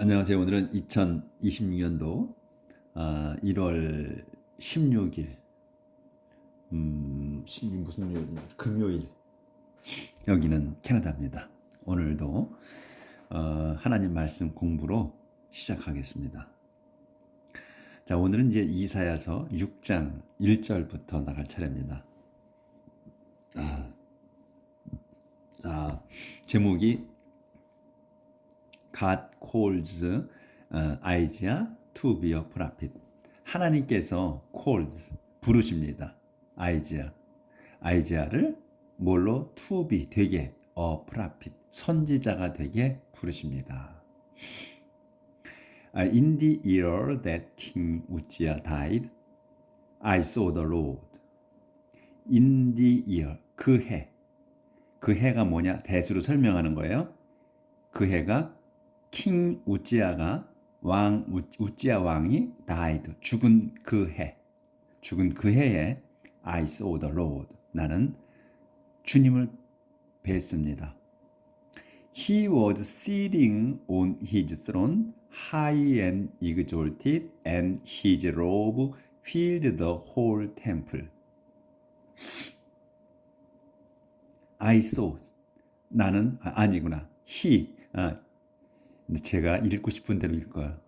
안녕하세요. 오늘은 2026년도 1월 16일, 무슨 요일? 금요일. 여기는 캐나다입니다. 오늘도 하나님 말씀 공부로 시작하겠습니다. 자, 오늘은 이제 이사야서 6장 1절부터 나갈 차례입니다. 제목이 God calls Isaiah to be a prophet. 하나님께서 calls 부르십니다. 아이지야를 뭘로 to be 되게 a prophet 선지자가 되게 부르십니다. In the year that King Uzziah died, I saw the Lord. In the year 그 해가 뭐냐? 대수로 설명하는 거예요. 그 해가 킹 우찌아가 우찌아 왕이 died 죽은 그 해에 I saw the Lord 나는 주님을 뵀습니다. He was sitting on his throne, high and exalted, and his robe filled the whole temple. I saw 나는 아니구나. 근데 제가 읽고 싶은 대로 읽어요.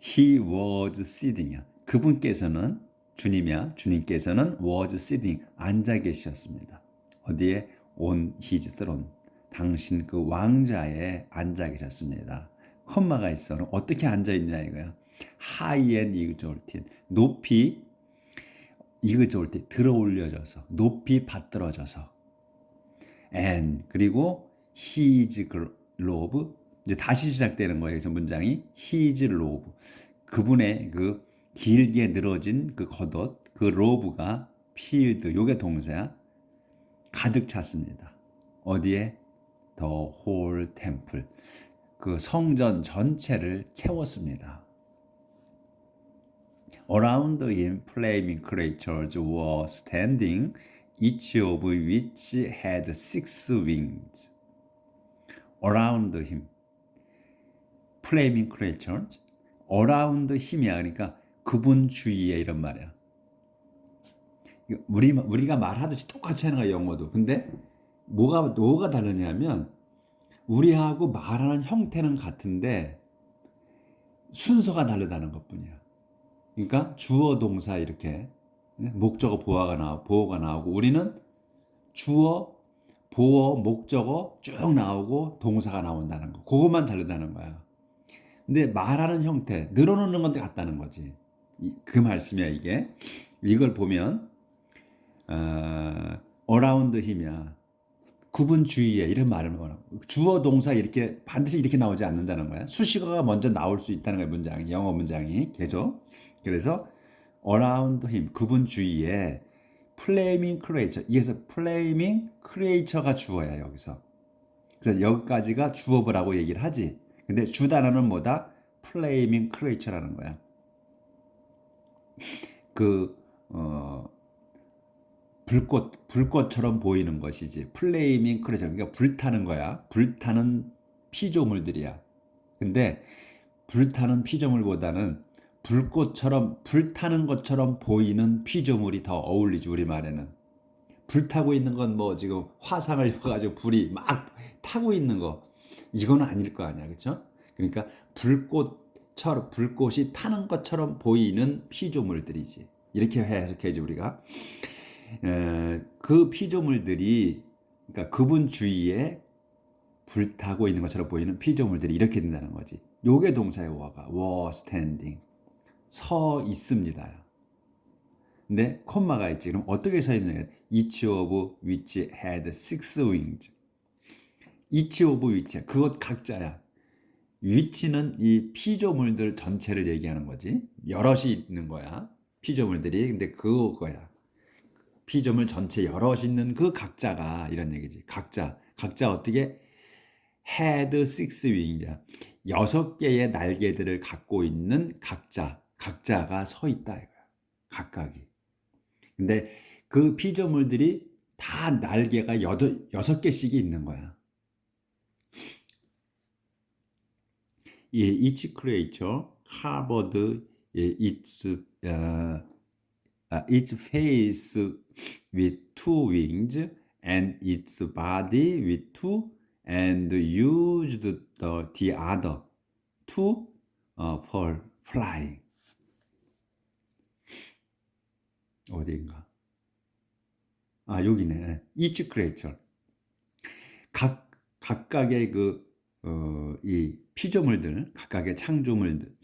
He was sitting이야. 그분께서는 주님께서는 was sitting 앉아 계셨습니다. 어디에? On his throne. 당신 그 왕자에 앉아 계셨습니다. 콤마가 있어. 그럼 어떻게 앉아 있냐 이거야. High and exalted. 높이 exalted 들어 올려져서 높이 받들어져서. And 그리고 his robe 이제 다시 시작되는 거예요. 그래서 문장이 his robe 그분의 그 길게 늘어진 그 겉옷 그 로브가 filled 요게 동사야 가득 찼습니다. 어디에? The whole temple 그 성전 전체를 채웠습니다. Around him flaming creatures were standing, each of which had 6 wings. Around him, flaming creatures. Around him이야. 그러니까 그분 주위에 이런 말이야. 우리가 말하듯이 똑같이 하는 거야 영어도. 근데 뭐가 다르냐면 우리하고 말하는 형태는 같은데 순서가 다르다는 것뿐이야. 그러니까 주어 동사 이렇게 목적어 보어가 나오고 우리는 주어 보어 목적어 쭉 나오고 동사가 나온다는 거. 그것만 다르다는 거야. 근데 말하는 형태 늘어놓는 건데 같다는 거지. 그 말씀이야 이게. 이걸 보면 around him이야. 그분 주위에 이런 말을 뭐라고. 주어 동사 이렇게 반드시 이렇게 나오지 않는다는 거야. 수식어가 먼저 나올 수 있다는 거야 문장이. 영어 문장이 계속. 그래서 around him 그분 주위에 flaming creature 이게서 flaming creature가 주어야 여기서. 그래서 여기까지가 주어라고 얘기를 하지. 근데 주 단어는 뭐다? flaming creature라는 거야. 불꽃처럼 보이는 것이지. flaming creature 그러니까 불타는 거야. 불타는 피조물들이야. 근데 불타는 피조물보다는 불꽃처럼 불타는 것처럼 보이는 피조물이 더 어울리지 우리말에는. 불타고 있는 건 뭐 지금 화상을 가지고 불이 막 타고 있는 거 이거는 아닐 거 아니야, 그렇죠? 그러니까 불꽃이 타는 것처럼 보이는 피조물들이지. 이렇게 해석해야지 우리가. 그 피조물들이 그러니까 그분 주위에 불타고 있는 것처럼 보이는 피조물들이 이렇게 된다는 거지. 요게 동사의 were standing 서 있습니다. 근데 콤마가 있지. 그럼 어떻게 서 있느냐? Each of which had 6 wings. Each of which 그것 각자야. 위치는 이 피조물들 전체를 얘기하는 거지. 여럿이 있는 거야. 피조물들이. 근데 그거야. 피조물 전체 여럿이 있는 그 각자가 이런 얘기지. 각자 어떻게? had 6 wings. 6개의 날개들을 갖고 있는 각자가 서 있다 이거야. 각각이. 근데 그 피조물들이 다 날개가 6개씩이 있는 거야. each creature covered its face with two wings and its body with two, and used the other two for flying. 어디인가? 여기네. each creature. 각각의 이 피조물들, 각각의 창조물은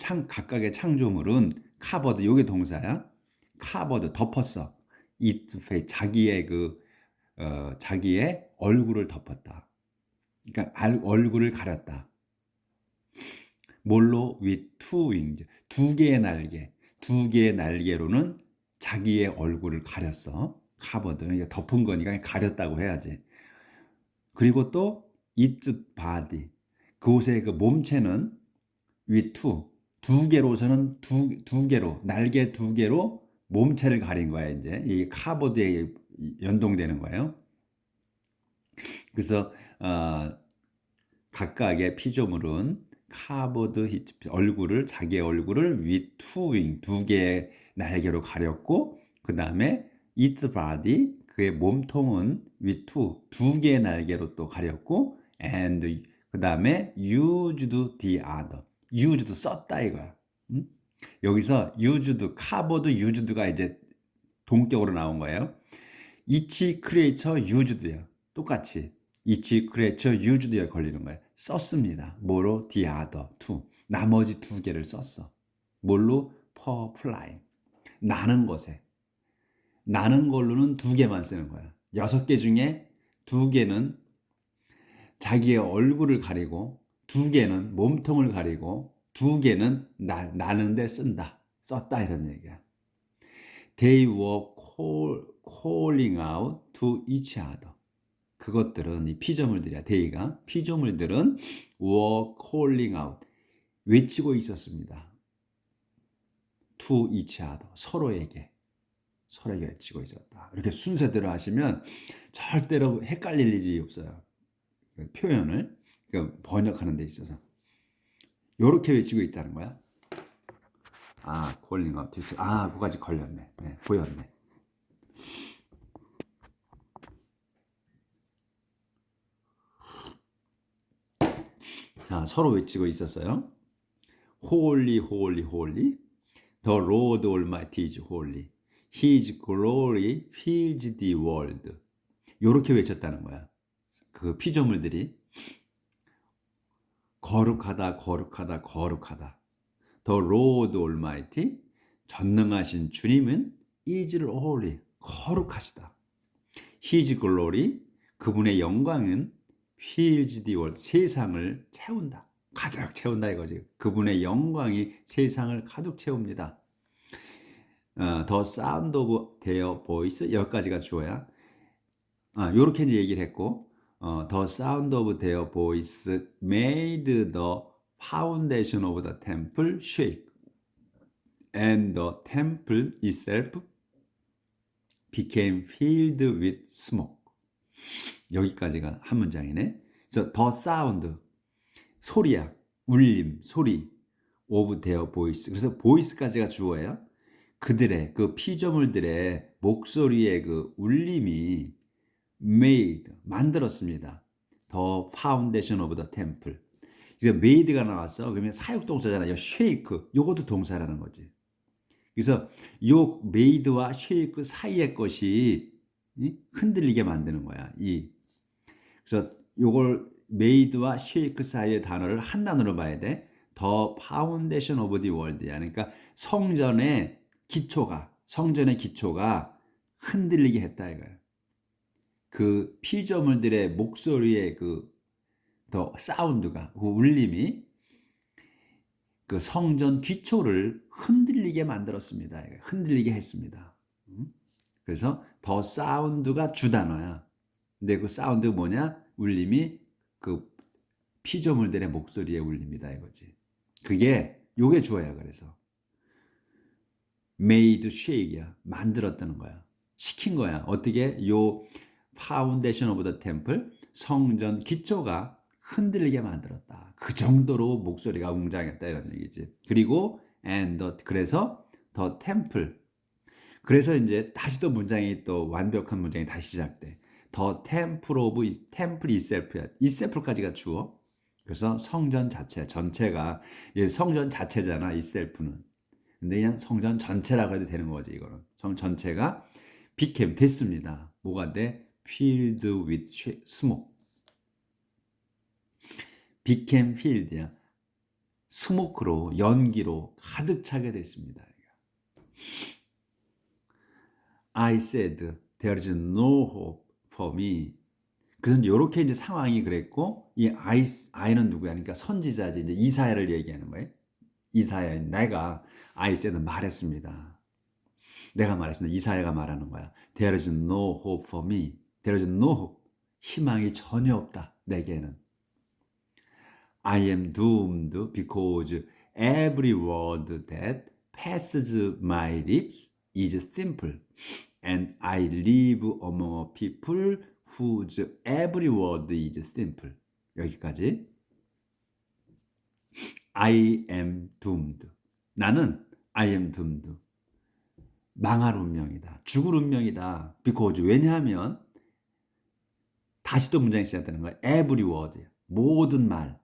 covered, 요게 동사야. covered, 덮었어. its face, 자기의 얼굴을 덮었다. 그러니까 얼굴을 가렸다. 뭘로? with two wings, 두 개의 날개로는 자기의 얼굴을 가렸어. covered, 그러니까 덮은 거니까 가렸다고 해야지. 그리고 또 its body, 그곳의 그 몸체는 with two, 두 개로서는 두 개로, 날개 두 개로 몸체를 가린 거야. 이제 이 covered에 연동되는 거예요. 그래서 각각의 피조물은 covered 자기의 얼굴을 with two wing, 두 개의 날개로 가렸고, 그 다음에 its body, 그의 몸통은 with 두 개의 날개로 또 가렸고, and 그 다음에 used the other, used 썼다 이거야. 여기서 used, covered, used가 이제 동격으로 나온 거예요. each creature used야. 똑같이 each creature used에 걸리는 거예요. 썼습니다. 뭐로? the other two, 나머지 두 개를 썼어. 뭘로? for flying, 나는 것에. 나는 걸로는 두 개만 쓰는 거야. 6개 중에 2개는 자기의 얼굴을 가리고, 2개는 몸통을 가리고, 2개는 나는데 썼다 이런 얘기야. They were calling out to each other. 그것들은, 이 피조물들이야. 피조물들은 were calling out, 외치고 있었습니다. to each other, 서로에게 외치고 있었다. 이렇게 순서대로 하시면 절대로 헷갈릴 일이 없어요. 표현을 번역하는 데 있어서 이렇게 외치고 있다는 거야. calling out. 그거까지 걸렸네. 네, 보였네. 자, 서로 외치고 있었어요. Holy, holy, holy. The Lord Almighty is holy. His glory fills the world. 이렇게 외쳤다는 거야. 그 피조물들이 거룩하다, 거룩하다, 거룩하다. The Lord Almighty, 전능하신 주님은 is holy, 거룩하시다. His glory, 그분의 영광은 fills the world, 세상을 채운다. 가득 채운다 이거지. 그분의 영광이 세상을 가득 채웁니다. The sound of their voice, 여기까지가 주어야. 요렇게 이제 얘기를 했고, the sound of their voice made the foundation of the temple shake, and the temple itself became filled with smoke. 여기까지가 한 문장이네. 그래서 the sound, 소리야, 울림, 소리, of their voice. 그래서 voice까지가 주어예요. 그들의, 그 피조물들의 목소리의 그 울림이 made, 만들었습니다. The foundation of the temple. 그래서 made가 나왔어. 그러면 사역동사잖아요. shake, 요것도 동사라는 거지. 그래서 요 made와 shake 사이의 것이 흔들리게 만드는 거야. 그래서 요걸 made와 shake 사이의 단어를 한 단어로 봐야 돼. The foundation of the world야. 그러니까 성전의 기초가 흔들리게 했다 이거야. 그 피조물들의 목소리의 더 사운드가, 그 울림이 그 성전 기초를 흔들리게 만들었습니다. 흔들리게 했습니다. 그래서 더 사운드가 주단어야. 근데 그 사운드가 뭐냐? 울림이 그 피조물들의 목소리의 울림이다 이거지. 요게 주어야. 그래서 made shake야. 만들었다는 거야. 시킨 거야. 어떻게? 요 foundation of the temple, 성전 기초가 흔들리게 만들었다. 그 정도로 목소리가 웅장했다 이런 얘기지. 그리고 그래서 the temple. 그래서 이제 다시 또 문장이 또 완벽한 문장이 다시 시작돼. The temple of temple itself야. itself까지가 주어. 그래서 성전 자체 전체가 성전 자체잖아. itself는. 근데 그냥 성전 전체라고 해도 되는 거지 이거는. 성 전체가 became 됐습니다. 뭐가 돼? Filled with smoke. became filled야. 스모크로 연기로 가득 차게 됐습니다. I said there is no hope for me. 그래서 이렇게 이제 상황이 그랬고 이 I는 누구야? 그러니까 선지자지 이제 이사야를 얘기하는 거예요. 이사야 내가 I said 말했습니다. 내가 말했습니다. 이사야가 말하는 거야. There is no hope for me. There is no hope. 희망이 전혀 없다. 내게는. I am doomed because every word that passes my lips is simple, and I live among a people whose every word is simple. 여기까지. I am doomed. 나는 I am doomed. 망할 운명이다. 죽을 운명이다. Because 왜냐하면 다시 또 문장이 시작되는 거야. Every word. 모든 말.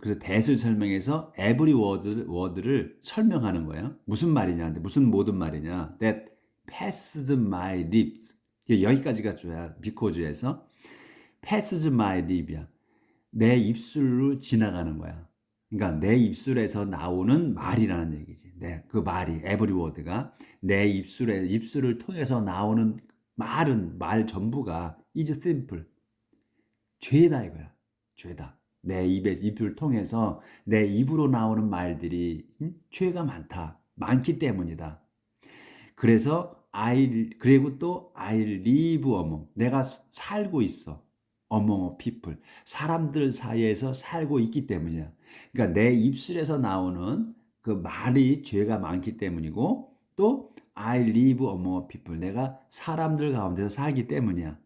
그래서 that을 설명해서 every word를 설명하는 거예요. 무슨 말이냐? 무슨 모든 말이냐? That passes my lips. 여기까지가 줘야 because에서 passes my lips야. 내 입술로 지나가는 거야. 그러니까 내 입술에서 나오는 말이라는 얘기지. 그 말이 every word가 내 입술을 통해서 나오는 말 전부가 is simple. 죄다 이거야. 죄다. 내 입을 통해서 내 입으로 나오는 말들이 죄가 많기 때문이다. 그래서 그리고 또 I live among, 내가 살고 있어. among people, 사람들 사이에서 살고 있기 때문이야. 그러니까 내 입술에서 나오는 그 말이 죄가 많기 때문이고 또 I live among people, 내가 사람들 가운데서 살기 때문이야.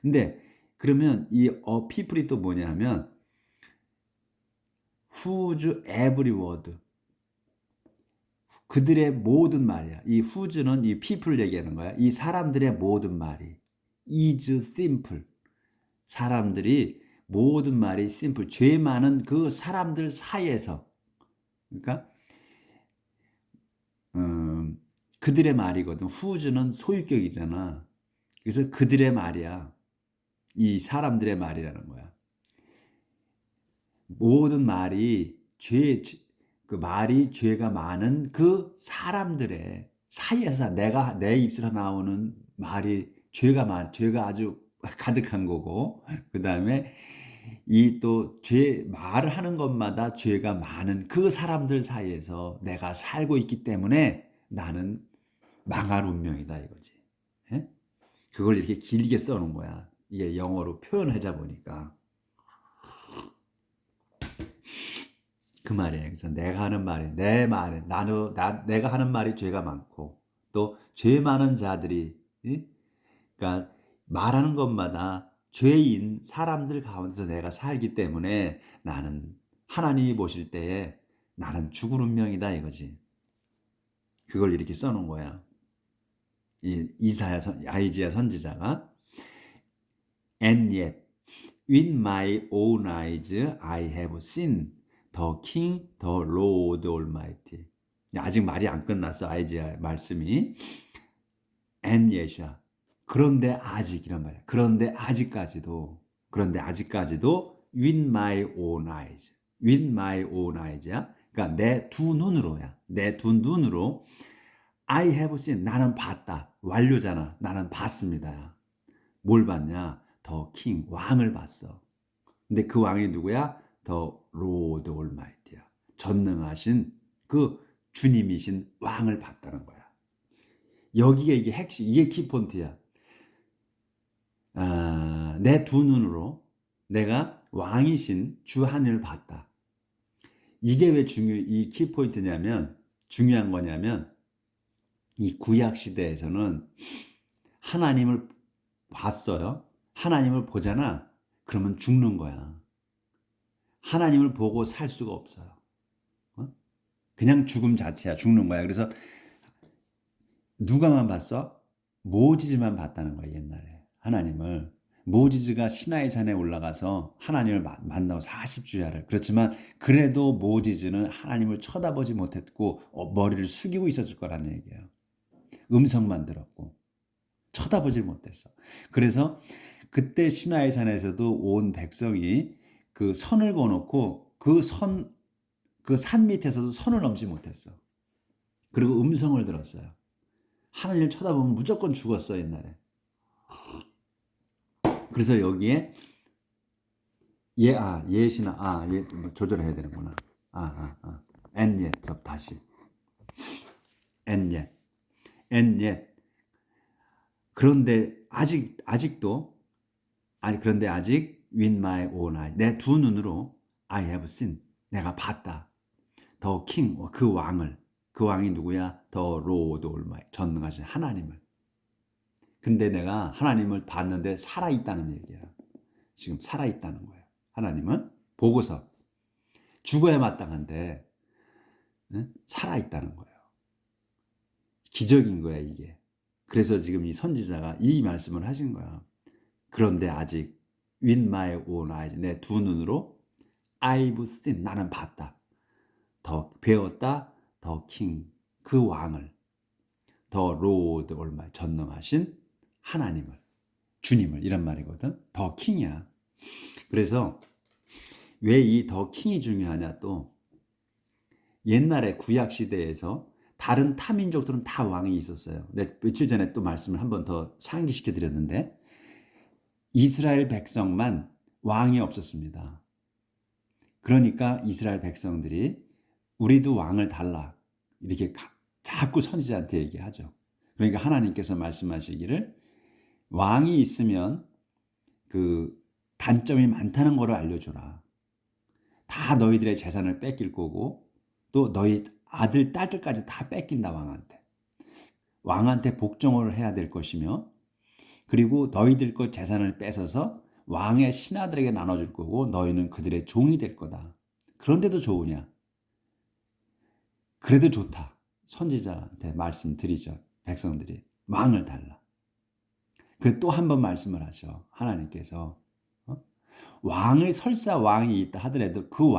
근데 그러면 이 people이 또 뭐냐면 whose every word, 그들의 모든 말이야. 이 whose는 이 people를 얘기하는 거야. 이 사람들의 모든 말이 is simple. 사람들이 모든 말이 simple. 죄 많은 그 사람들 사이에서, 그러니까 그들의 말이거든. whose는 소유격이잖아. 그래서 그들의 말이야. 이 사람들의 말이라는 거야. 모든 말이 그 말이 죄가 많은 그 사람들의 사이에서 내 입술에 나오는 말이 죄가 아주 가득한 거고, 그 다음에 이 또 말을 하는 것마다 죄가 많은 그 사람들 사이에서 내가 살고 있기 때문에 나는 망할 운명이다 이거지. 예? 그걸 이렇게 길게 써놓은 거야. 이게 영어로 표현하자 보니까. 그 말이에요. 그래서 내가 하는 말이, 내가 하는 말이 죄가 많고, 또 죄 많은 자들이, 그러니까 말하는 것마다 죄인 사람들 가운데서 내가 살기 때문에 나는 하나님이 보실 때에 나는 죽을 운명이다 이거지. 그걸 이렇게 써놓은 거야. 아이지야 선지자가. And yet, with my own eyes I have seen the King, the Lord Almighty. 아직 말이 안 끝났어. 아이지야 말씀이. And yet이야. 그런데 아직이란 말이야. 그런데 아직까지도 with my own eyes. with my own eyes야. 그러니까 내 두 눈으로야. 내 두 눈으로 I have seen. 나는 봤다. 완료잖아. 나는 봤습니다. 뭘 봤냐? 더 킹, 왕을 봤어. 근데 그 왕이 누구야? 더 로드 올마이티야. 전능하신 그 주님이신 왕을 봤다는 거야. 여기가 이게 핵심, 이게 키포인트야. 내 두 눈으로 내가 왕이신 주 하늘을 봤다. 이게 왜 이 키포인트냐면, 중요한 거냐면, 이 구약 시대에서는 하나님을 봤어요. 하나님을 보잖아. 그러면 죽는 거야. 하나님을 보고 살 수가 없어요. 그냥 죽음 자체야. 죽는 거야. 그래서 누가만 봤어? 모지즈만 봤다는 거야, 옛날에. 하나님을. 모지즈가 시나이 산에 올라가서 하나님을 만나고 40주야를. 그렇지만 그래도 모지즈는 하나님을 쳐다보지 못했고 머리를 숙이고 있었을 거라는 얘기예요. 음성만 들었고 쳐다보지 못했어. 그래서 그때 시나이 산에서도 온 백성이 그 선을 그어놓고 그 산 밑에서도 선을 넘지 못했어. 그리고 음성을 들었어요. 하나님을 쳐다보면 무조건 죽었어, 옛날에. 그래서 여기에 예시나 조절해야 되는구나. and yet 다시 and yet 그런데 그런데 아직 with my own eye 내 두 눈으로 I have seen 내가 봤다. 더 king 그 왕이 누구야? 더 로드 올마이 전능하신 하나님을. 근데 내가 하나님을 봤는데 살아있다는 얘기야. 지금 살아있다는 거예요. 하나님은 보고서 죽어야 마땅한데 살아있다는 거예요. 기적인 거야 이게. 그래서 지금 이 선지자가 이 말씀을 하신 거야. 그런데 아직 with my own eyes 내 두 눈으로 I've seen 나는 봤다. 더 배웠다. 더 king 그 왕을 더 로드 올마이 전능하신 하나님을 주님을 이런 말이거든. 더 킹이야. 그래서 왜 이 더 킹이 중요하냐 또 옛날에 구약 시대에서 다른 타민족들은 다 왕이 있었어요. 근데 며칠 전에 또 말씀을 한 번 더 상기시켜 드렸는데 이스라엘 백성만 왕이 없었습니다. 그러니까 이스라엘 백성들이 우리도 왕을 달라 이렇게 자꾸 선지자한테 얘기하죠. 그러니까 하나님께서 말씀하시기를 왕이 있으면 그 단점이 많다는 걸 알려줘라. 다 너희들의 재산을 뺏길 거고 또 너희 아들, 딸들까지 다 뺏긴다 왕한테. 왕한테 복종을 해야 될 것이며 그리고 너희들 것 재산을 뺏어서 왕의 신하들에게 나눠줄 거고 너희는 그들의 종이 될 거다. 그런데도 좋으냐? 그래도 좋다. 선지자한테 말씀드리죠. 백성들이 왕을 달라. 그리고 또 한 번 말씀을 하셔. 하나님께서 왕이 설사 왕이 있다 하더라도 그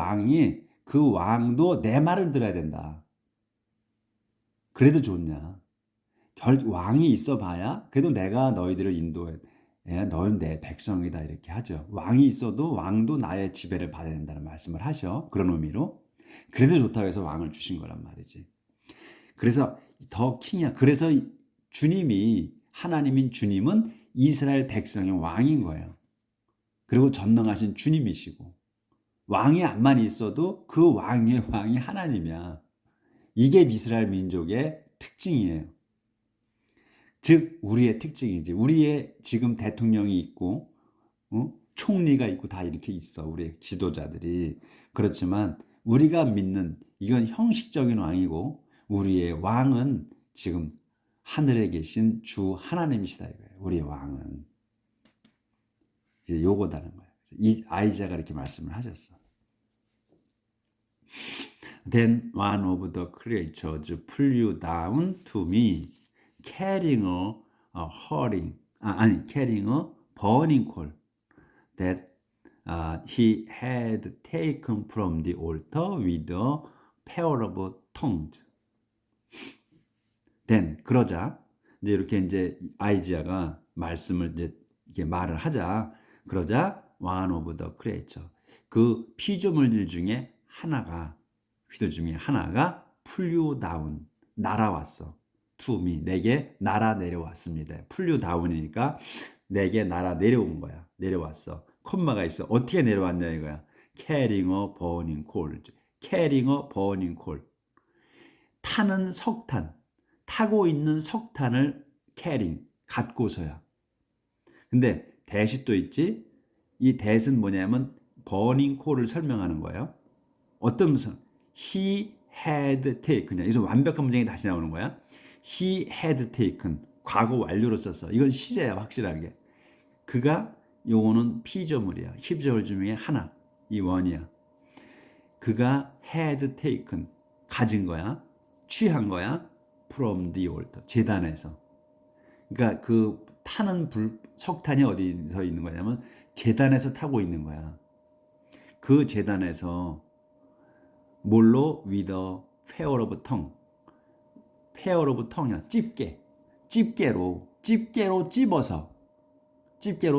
왕도 내 말을 들어야 된다. 그래도 좋냐? 왕이 있어 봐야 그래도 내가 너희들을 인도해. 너는 내 백성이다 이렇게 하죠. 왕이 있어도 왕도 나의 지배를 받아야 된다는 말씀을 하셔. 그런 의미로. 그래도 좋다고 해서 왕을 주신 거란 말이지. 그래서 더 킹이야. 그래서 하나님인 주님은 이스라엘 백성의 왕인 거예요. 그리고 전능하신 주님이시고 왕이 암만 있어도 그 왕이 하나님이야. 이게 이스라엘 민족의 특징이에요. 즉 우리의 특징이지. 우리의 지금 대통령이 있고 총리가 있고 다 이렇게 있어. 우리의 지도자들이. 그렇지만 우리가 믿는 이건 형식적인 왕이고 우리의 왕은 지금 하늘에 계신 주 하나님이시다 이거예요. 우리의 왕은. 요거다는 거예요. 이 아이자가 이렇게 말씀을 하셨어. Then one of the creatures flew down to me, carrying carrying a burning coal that he had taken from the altar with a pair of tongs. Then 그러자 이제 아이자가 말씀을 이렇게 말을 하자. 그러자 one of the creature 그 피조물들 중에 하나가 flew down 날아왔어. to me 내게 날아 내려왔습니다. flew down이니까 내게 날아 내려온 거야. 내려왔어. 콤마가 있어. 어떻게 내려왔냐 이거야. carrying a burning coal. carrying a burning coal. 타고 있는 석탄을 carrying 갖고서야. 근데 대시 또 있지. 이 대는 뭐냐면 burning coal을 설명하는 거예요. 어떤 무슨 he had taken 그래서 완벽한 문장이 다시 나오는 거야. he had taken 과거 완료로 썼어. 이건 시제야 확실하게. 그가 요거는 피조물이야. 피조물 중에 하나. 이 원이야. 그가 had taken 가진 거야. 취한 거야. from the altar 제단에서. 그러니까 그 타는 석탄이 어디서 있는 거냐면 제단에서 타고 있는 거야. 그 제단에서 뭘로 with a pair of tongue. pair of tongue이야. 집게로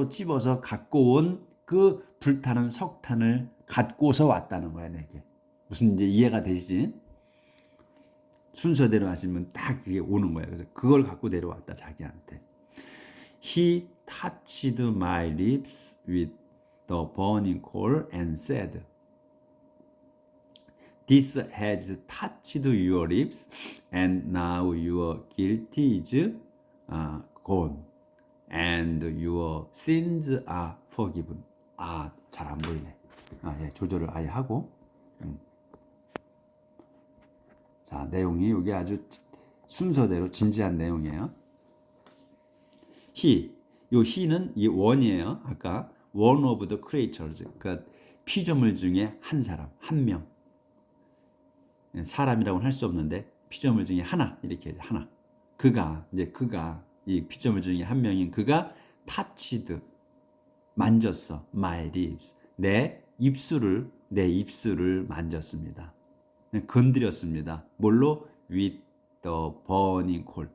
찝어서 갖고 온 그 불타는 석탄을 갖고서 왔다는 거야, 내게. 무슨 이제 이해가 되시지? 순서대로 하시면 딱 그게 오는 거야. 그래서 그걸 갖고 내려왔다, 자기한테. He touched my lips with the burning coal and said, This has touched your lips, and now your guilt is gone, and your sins are forgiven. 잘 안 보이네. 예, 조절을 아예 하고. 자, 내용이 이게 아주 순서대로 진지한 내용이에요. 요 he는 이 one이에요. 아까 one of the creatures, 그러니까 피조물 중에 한 사람, 한 명. 사람이라고는 할 수 없는데 피조물 중에 하나, 이렇게 하나. 그가 이 피조물 중에 한 명인 그가 touched 만졌어. my lips 내 입술을 만졌습니다. 건드렸습니다. 뭘로? with the burning coal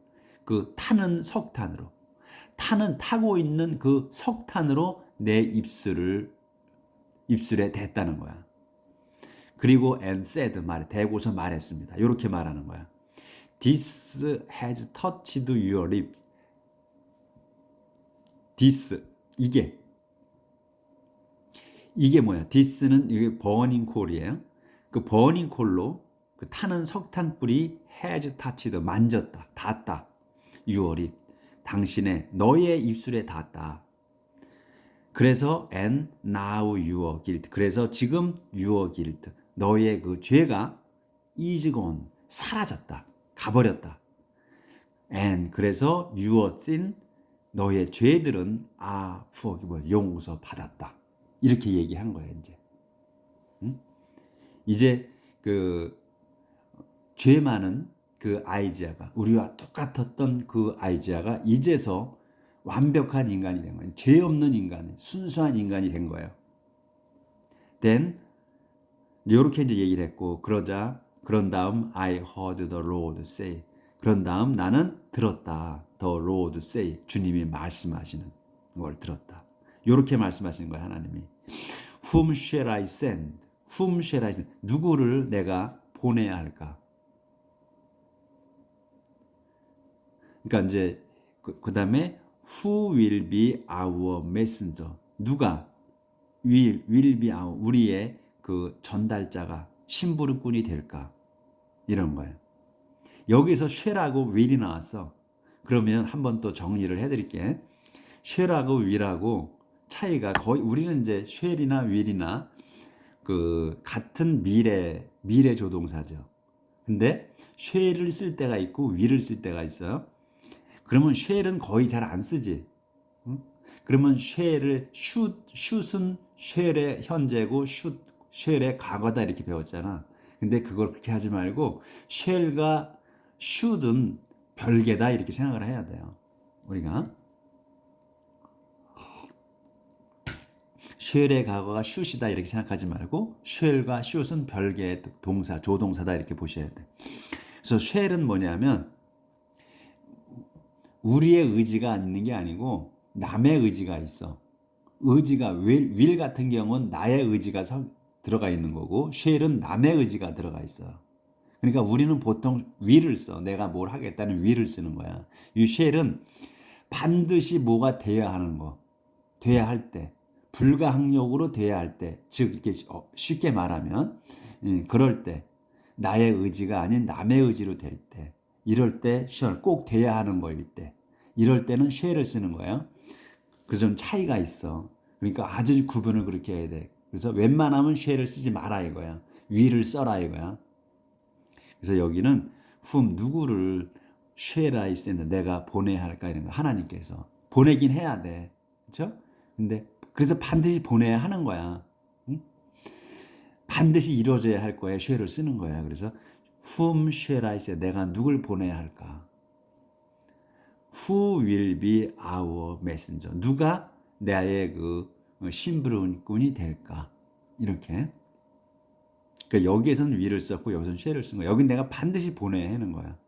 그 타는 석탄으로 타고 있는 그 석탄으로 내 입술에 댔다는 거야. 그리고 and said 대고서 말했습니다. 이렇게 말하는 거야. This has touched your lips. This 이게 뭐야? This는 이게 burning coal이에요. 그 burning coal로 그 타는 석탄 불이 has touched 만졌다, 닿았다. your lips 당신의 너의 입술에 닿았다. 그래서 and now your guilt 그래서 지금 your guilt 너의 그 죄가 is gone 사라졌다, 가버렸다. and 그래서 your sin 너의 죄들은 are forgiven 용서 받았다. 이렇게 얘기한 거예요, 이제. 이제 그 죄 많은 그 아이지아가 우리와 똑같았던 그 아이지아가 이제서 완벽한 인간이 된 거예요. 죄 없는 인간, 순수한 인간이 된 거예요. Then 이렇게 이제 얘기를 했고 그런 다음 I heard the Lord say 그런 다음 나는 들었다. The Lord say 주님이 말씀하시는 걸 들었다. 이렇게 말씀하시는 거예요, 하나님이. Whom shall I send? Whom shall I send? 누구를 내가 보내야 할까? 그러니까 이제 그 다음에 Who will be our messenger? 누가 will be our 우리의 그 전달자가 심부름꾼이 될까? 이런 거예요. 여기서 shall하고 will이 나왔어. 그러면 한번 또 정리를 해드릴게. shall하고 will하고 차이가 거의 우리는 이제 shall이나 will이나 그 같은 미래 조동사죠. 근데 shall을 쓸 때가 있고 will을 쓸 때가 있어요. 그러면 shall은 거의 잘 안 쓰지. 그러면 shoot은 shall의 현재고 shall의 과거다 이렇게 배웠잖아. 근데 그걸 그렇게 하지 말고 shall과 should은 별개다 이렇게 생각을 해야 돼요. 우리가 shall의 과거가 should이다 이렇게 생각하지 말고 shall과 should은 별개의 동사, 조동사다 이렇게 보셔야 돼. 그래서 shall은 뭐냐면 우리의 의지가 있는 게 아니고 남의 의지가 있어. 의지가 will 같은 경우는 나의 의지가 들어가 있는 거고 shall은 남의 의지가 들어가 있어요. 그러니까 우리는 보통 will을 써. 내가 뭘 하겠다는 will을 쓰는 거야. 이 shall은 반드시 뭐가 돼야 하는 거. 돼야 할 때. 불가항력으로 돼야 할 때. 즉 이렇게 쉽게 말하면 그럴 때 나의 의지가 아닌 남의 의지로 될 때. 이럴 때 shall 꼭 돼야 하는 거일 때. 이럴 때는 shall을 쓰는 거예요. 그래서 좀 차이가 있어. 그러니까 아주 구분을 그렇게 해야 돼. 그래서 웬만하면 shall을 쓰지 마라 이거야. will을 써라 이거야. 그래서 여기는 whom 누구를 shall I send 내가 보내야 할까 이런 거 하나님께서 보내긴 해야 돼. 그렇죠? 근데 그래서 반드시 보내야 하는 거야. 응? 반드시 이루어져야 할 거에 shall을 쓰는 거야. 그래서 whom shall I send? 내가 누굴 보내야 할까? Who will be our messenger? 누가 나의 그 심부름꾼이 될까? 이렇게. 그러니까 여기에서는 will을 썼고 여기서는 shall을 쓴 거야. 여긴 내가 반드시 보내야 하는 거야.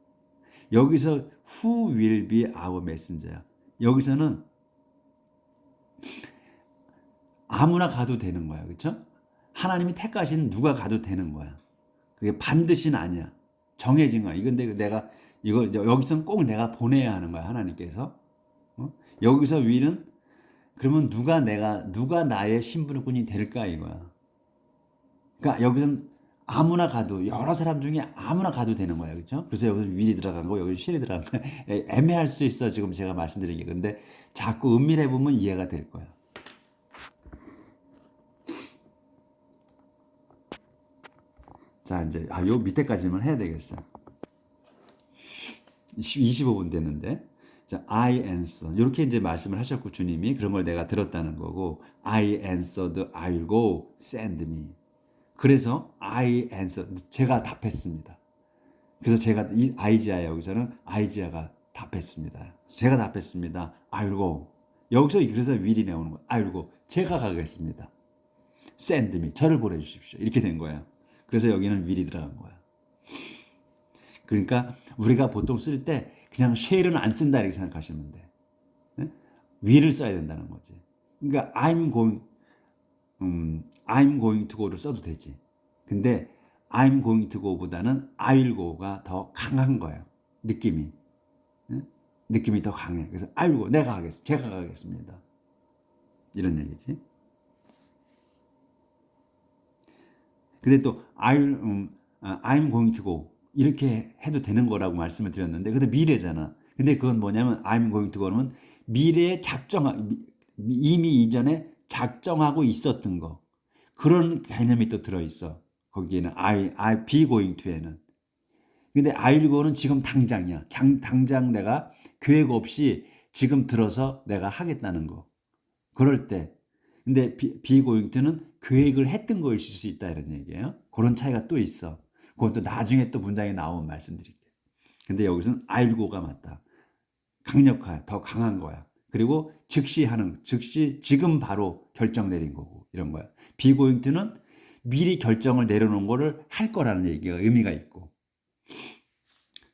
여기서 who will be our messenger야. 여기서는 아무나 가도 되는 거야. 그렇죠? 하나님이 택하신 누가 가도 되는 거야. 그게 반드시는 아니야. 정해진 거야. 이건 내가 이거 여기서는 꼭 내가 보내야 하는 거야. 하나님께서. 여기서 will은 그러면 누가 나의 신부꾼이 될까 이거야. 그러니까 여기서는 아무나 가도 여러 사람 중에 아무나 가도 되는 거야. 그렇죠? 그래서 여기서 will이 들어간 거, 여기서 shall이 들어간 거. 애매할 수 있어. 지금 제가 말씀드린 게. 근데 자꾸 은밀해 보면 이해가 될 거야. 자, 이제 요 밑에까지만 해야 되겠어. 25분 됐는데. 자, I answer. 이렇게 이제 말씀을 하셨고 주님이 그런 걸 내가 들었다는 거고 I answered I will go send me. 그래서 I answered 제가 답했습니다. 그래서 제가 이 아이지아 여기서는 아이지아가 답했습니다. 제가 답했습니다. I will go. 여기서 그래서 will이 나오는 거예요. I will go. 제가 가겠습니다. send me. 저를 보내 주십시오. 이렇게 된 거예요. 그래서 여기는 will이 들어간 거야. 그러니까 우리가 보통 쓸 때 그냥 shall은 안 쓴다 이렇게 생각하시면 돼. 네? will을 써야 된다는 거지. 그러니까 I'm going to go를 써도 되지. 근데 I'm going to go보다는 I will go가 더 강한 거예요. 느낌이. 네? 느낌이 더 강해. 그래서 I will go. 제가 가겠습니다. 이런 얘기지. 근데 또 I'm going to go 이렇게 해도 되는 거라고 말씀을 드렸는데 근데 미래잖아. 근데 그건 뭐냐면 I'm going to go는 미래에 이미 이전에 작정하고 있었던 거 그런 개념이 또 들어있어. 거기에는 I be going to에는. 근데 I'll go는 지금 당장이야. 당장 내가 계획 없이 지금 들어서 내가 하겠다는 거. 그럴 때. 근데 be going to는 계획을 했던 거일 수 있다 이런 얘기예요. 그런 차이가 또 있어. 그건 또 나중에 또 문장에 나오면 말씀드릴게요. 근데 여기서는 I'll go가 맞다. 강력해. 더 강한 거야. 그리고 즉시 지금 바로 결정 내린 거고 이런 거야. be going to는 미리 결정을 내려놓은 거를 할 거라는 얘기가 의미가 있고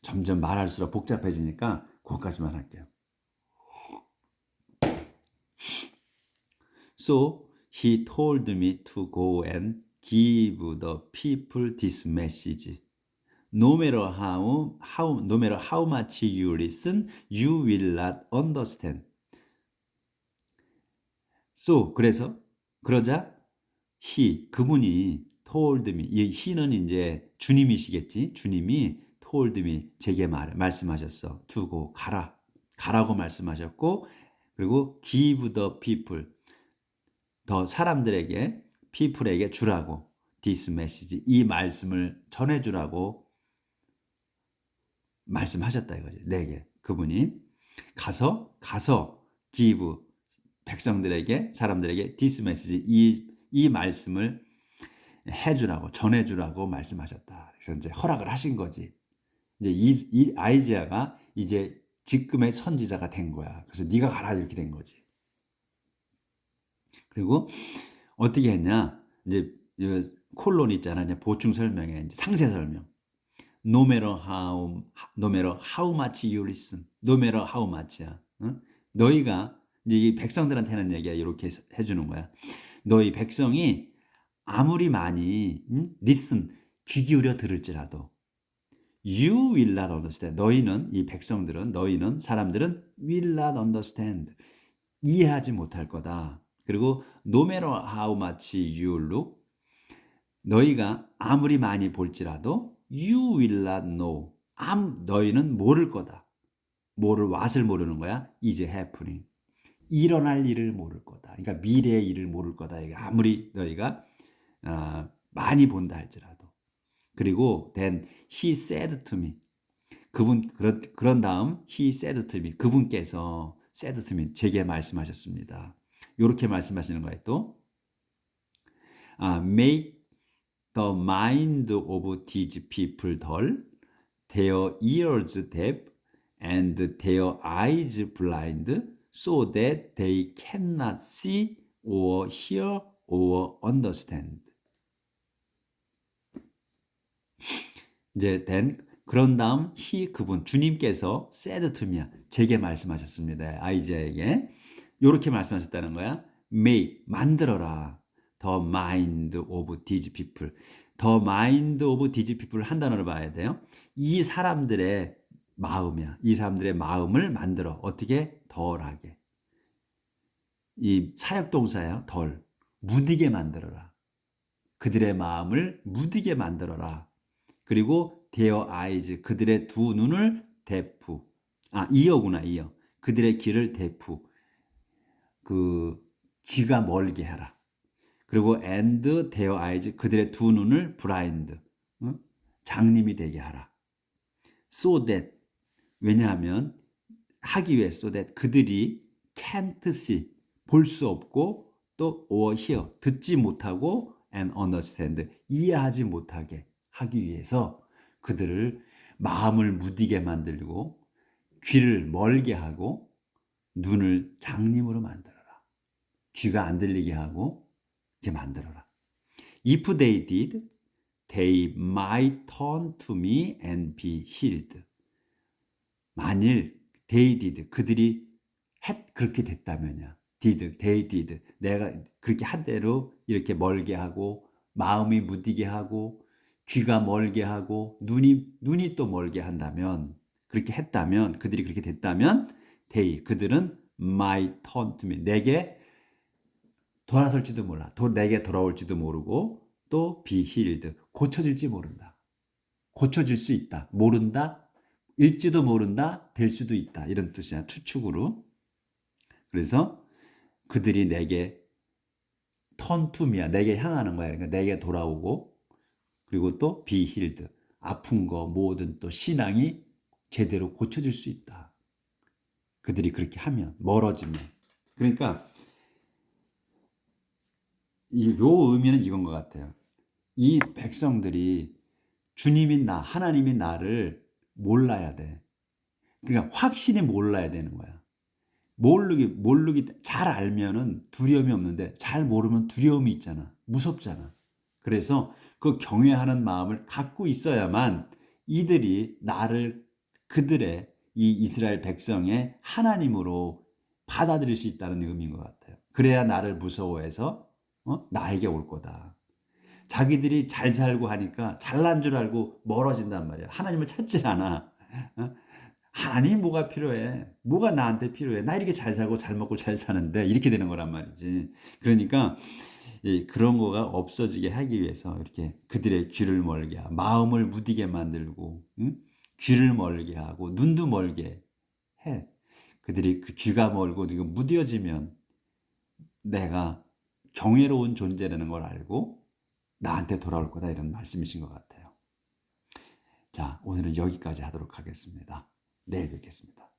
점점 말할수록 복잡해지니까 그것까지만 할게요. So he told me to go and give the people this message. No matter how much you listen, you will not understand. So 그러자 그분이 told me. 이 he는 이제 주님이시겠지. 주님이 told me 제게 말씀하셨어. to go 가라고 말씀하셨고 그리고 give the people 더 사람들에게 people에게 주라고 this message 이 말씀을 전해주라고 말씀하셨다 이거지. 내게 그분이 가서 give 백성들에게 사람들에게 this message 이 말씀을 해주라고 전해주라고 말씀하셨다. 그래서 이제 허락을 하신 거지. 이제 이 아이지아가 이제 지금의 선지자가 된 거야. 그래서 네가 가라 이렇게 된 거지. 그리고 어떻게 했냐? 이제 콜론 있잖아. 이제 보충 설명에 이제 상세 설명. No matter how much you listen. No matter how much야. 응? 너희가 이제 이 백성들한테는 얘기야 이렇게 해주는 거야. 너희 백성이 아무리 많이 listen 귀 기울여 들을지라도 you will not understand. 너희는 사람들은 will not understand. 이해하지 못할 거다. 그리고 no matter how much you look 너희가 아무리 많이 볼지라도 you will not know. 너희는 모를 거다. what을 모르는 거야? is happening. 일어날 일을 모를 거다. 그러니까 미래의 일을 모를 거다. 아무리 너희가 많이 본다 할지라도. 그리고 then he said to me. 그런 다음 he said to me. 그분께서 said to me. 제게 말씀하셨습니다. 이렇게 말씀하시는 거예요. 또 make the mind of these people dull, their ears deaf, and their eyes blind, so that they cannot see or hear or understand. 이제 그런 다음 그분 주님께서 said to me, 제게 말씀하셨습니다. 아이자에게 이렇게 말씀하셨다는 거야. make 만들어라. the mind of these people. the mind of these people 한 단어를 봐야 돼요. 이 사람들의 마음이야. 이 사람들의 마음을 만들어. 어떻게? 덜하게. 이 사역동사야. 덜. 무디게 만들어라. 그들의 마음을 무디게 만들어라. 그리고 their eyes, 그들의 두 눈을 deaf. ear구나, ear. 그들의 귀를 deaf. 귀가 멀게 하라. 그리고 and their eyes, 그들의 두 눈을 blind. 장님이 되게 하라. So that, 왜냐하면 하기 위해 so that 그들이 can't see, 볼 수 없고 또 or hear, 듣지 못하고 and understand, 이해하지 못하게 하기 위해서 그들을 마음을 무디게 만들고 귀를 멀게 하고 눈을 장님으로 만들어라. 귀가 안 들리게 하고 이렇게 만들어라. If they did, they might turn to me and be healed. 만일 they did, 그들이 그렇게 됐다면야. they did. 내가 그렇게 한 대로 이렇게 멀게 하고 마음이 무디게 하고 귀가 멀게 하고 눈이 또 멀게 한다면, 그렇게 했다면, 그들이 그렇게 됐다면 그들은 might turn to me, 내게 돌아설지도 몰라. 내게 돌아올지도 모르고 또 be healed, 고쳐질지 모른다. 고쳐질 수 있다. 모른다. 일지도 모른다. 될 수도 있다. 이런 뜻이야. 추측으로. 그래서 그들이 내게 turn to me야. 내게 향하는 거야. 그러니까 내게 돌아오고 그리고 또 be healed. 아픈 거 모든 또 신앙이 제대로 고쳐질 수 있다. 그들이 그렇게 하면, 멀어지면. 그러니까 요 의미는 이건 것 같아요. 이 백성들이 주님인 나, 하나님인 나를 몰라야 돼. 그러니까 확실히 몰라야 되는 거야. 모르기 잘 알면은 두려움이 없는데 잘 모르면 두려움이 있잖아. 무섭잖아. 그래서 그 경외하는 마음을 갖고 있어야만 이들이 나를, 그들의 이 이스라엘 백성의 하나님으로 받아들일 수 있다는 의미인 것 같아요. 그래야 나를 무서워해서 나에게 올 거다. 자기들이 잘 살고 하니까 잘난 줄 알고 멀어진단 말이야. 하나님을 찾질 않아. 하나님 뭐가 필요해? 뭐가 나한테 필요해? 나 이렇게 잘 살고 잘 먹고 잘 사는데, 이렇게 되는 거란 말이지. 그러니까 그런 거가 없어지게 하기 위해서 이렇게 그들의 귀를 멀게 하고 마음을 무디게 만들고, 귀를 멀게 하고 눈도 멀게 해. 그들이 그 귀가 멀고 이거 무뎌지면 내가 경외로운 존재라는 걸 알고 나한테 돌아올 거다, 이런 말씀이신 것 같아요. 자, 오늘은 여기까지 하도록 하겠습니다. 내일 뵙겠습니다.